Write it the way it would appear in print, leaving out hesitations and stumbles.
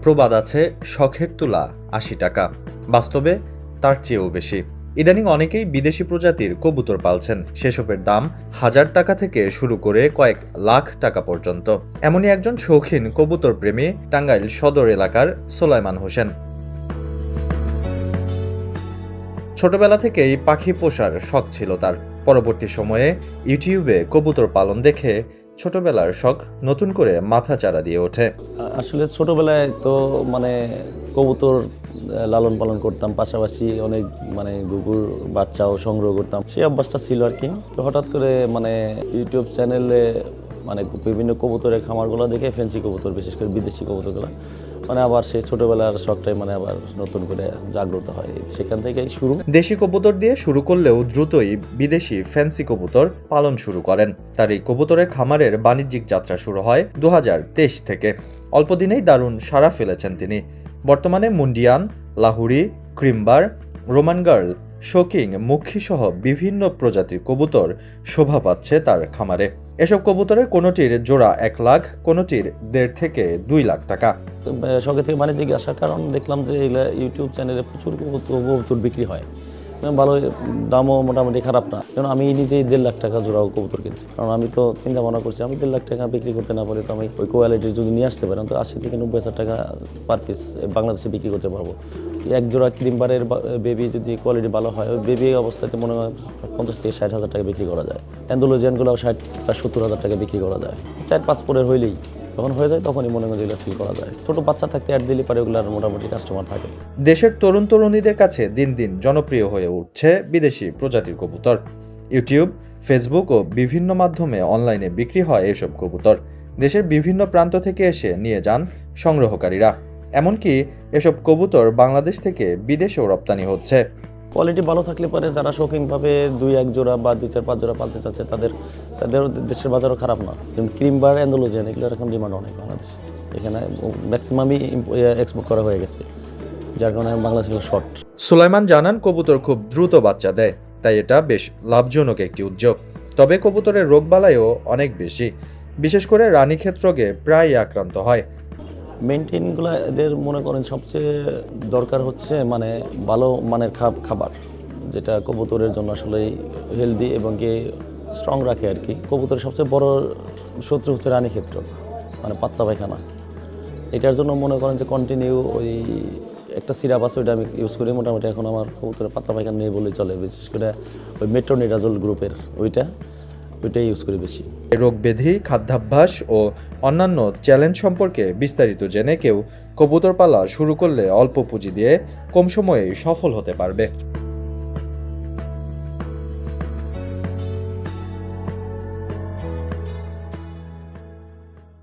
প্রবাদ আছে, শখের তুলা ৮০ টাকা, বাস্তবে তার চেয়েও বেশি। ইদানিং অনেকেই বিদেশি প্রজাতির কবুতর পালছেন। সেসবের দাম ১,০০০ টাকা থেকে শুরু করে কয়েক লাখ টাকা পর্যন্ত। এমনই একজন শৌখিন কবুতর প্রেমী টাঙ্গাইল সদর এলাকার সোলাইমান হোসেন। ছোটবেলা থেকেই পাখি পোষার শখ ছিল তার। পরবর্তী সময়ে ইউটিউবে কবুতর পালন দেখে ছোটবেলার শখ নতুন করে মাথাচাড়া দিয়ে ওঠে। আসলে ছোটবেলায় তো কবুতর লালন পালন করতাম, পাশাপাশি অনেক গুগুর বাচ্চাও সংগ্রহ করতাম, সেই অভ্যাসটা ছিল আর কি। তো হঠাৎ করে ইউটিউব চ্যানেলে বিভিন্ন কবুতরের খামারগুলো দেখে ফ্যান্সি কবুতর, বিশেষ করে বিদেশি কবুতরগুলো আবার সেই ছোটবেলার শখটাই আবার নতুন করে জাগ্রত হয়। সেখান থেকেই শুরু। দেশি কবুতর দিয়ে শুরু করলেও দ্রুতই বিদেশি ফ্যান্সি কবুতর পালন শুরু করেন। তার এই কবুতরের খামারের বাণিজ্যিক যাত্রা শুরু হয় ২০২৩ থেকে। অল্প দিনেই দারুণ সাড়া ফেলেছেন তিনি। বর্তমানে মুন্ডিয়ান, লাহুরি, ক্রিমবার, রোমান গার্ল, শোকিং, মুখী সহ বিভিন্ন প্রজাতির কবুতর শোভা পাচ্ছে তার খামারে। এসব কবুতরের কোনোটির জোড়া ১ লাখ, কোনোটির ১.৫ থেকে ২ লাখ টাকা। শখে থেকে বাণিজ্যিক আসার কারণ দেখলাম যে ইউটিউব চ্যানেলে প্রচুর কবুতর বিক্রি হয়, ভালো দামও মোটামুটি খারাপ না। কারণ আমি নিজেই ১.৫ লাখ টাকা জোড়াও কবুতর কিনছি। কারণ আমি তো চিন্তা ভাবনা করছি, আমি ১.৫ লাখ টাকা বিক্রি করতে না পারি তো আমি ওই কোয়ালিটির যদি নিয়ে আসতে পারি তো ৮০ থেকে ৯০ হাজার টাকা পার পিস বাংলাদেশে বিক্রি করতে পারবো। এক জোড়া ক্রিমবারের বেবি যদি কোয়ালিটি ভালো হয়, ওই বেবি অবস্থাতে মনে হয় ৫০ থেকে ৬০ হাজার টাকা বিক্রি করা যায়। অ্যান্ডোলজিয়ানগুলোও ৬০ বা ৭০ হাজার টাকা বিক্রি করা যায়। ৪-৫ পরের হইলেই যখন হয়ে যায় তখনই মনে হয় যেগুলো সিল করা যায়। ছোট বাচ্চা থাকতে অ্যাড দিলে পারে ওগুলোর মোটামুটি কাস্টমার থাকে। দেশের তরুণ তরুণীদের কাছে দিন দিন জনপ্রিয় হয়ে উঠছে বিদেশি প্রজাতির কবুতর। ইউটিউব, ফেসবুক ও বিভিন্ন মাধ্যমে অনলাইনে বিক্রি হয় এসব কবুতর। দেশের বিভিন্ন প্রান্ত থেকে এসে নিয়ে যান সংগ্রহকারীরা। এমনকি এসব কবুতর বাংলাদেশ থেকে বিদেশেও রপ্তানি হচ্ছে। কোয়ালিটি ভালো থাকলে পরে যারা শৌখিনভাবে ২-১ জোড়া বা ২-৪-৫ জোড়া পালতে চাচ্ছে তাদের দেশের বাজারও খারাপ না। যেমন ক্রিমবার, অ্যান্ডোলজিয়ান এগুলোর এখন ডিমান্ড অনেক বাংলাদেশে। এখানে ম্যাক্সিমামই এক্সপোর্ট করা হয়ে গেছে, যার কারণে বাংলাদেশের শর্ট। সুলাইমান জানান, কবুতর খুব দ্রুত বাচ্চা দেয়, তাই এটা বেশ লাভজনক একটি উদ্যোগ। তবে কবুতরের রোগবালাইও অনেক বেশি, বিশেষ করে রানীক্ষেত রোগে প্রায় আক্রান্ত হয়। মেনটেনগুলো এদের মনে করেন সবচেয়ে দরকার হচ্ছে ভালো মানের খাবার, যেটা কবুতরের জন্য আসলে হেলদি এবং কি স্ট্রং রাখে আর কি। কবুতরের সবচেয়ে বড় শত্রু হচ্ছে রানীক্ষেত রোগ, পাতলা পায়খানা। এটার জন্য মনে করেন যে কন্টিনিউ ওই একটা সিরাপ আছে, ওইটা আমি ইউজ করি। মোটামুটি এখন আমার কবুতরের পাতলা পায়খানা নেই বলেই চলে। বিশেষ করে ওই মেট্রোনিডাজল গ্রুপের ওইটাই ইউজ করি বেশি। রোগ ব্যাধি, খাদ্যাভ্যাস ও অন্যান্য চ্যালেঞ্জ সম্পর্কে বিস্তারিত জেনে কেউ কবুতর পালা শুরু করলে অল্প পুঁজি দিয়ে কম সময়ে সফল হতে পারবে।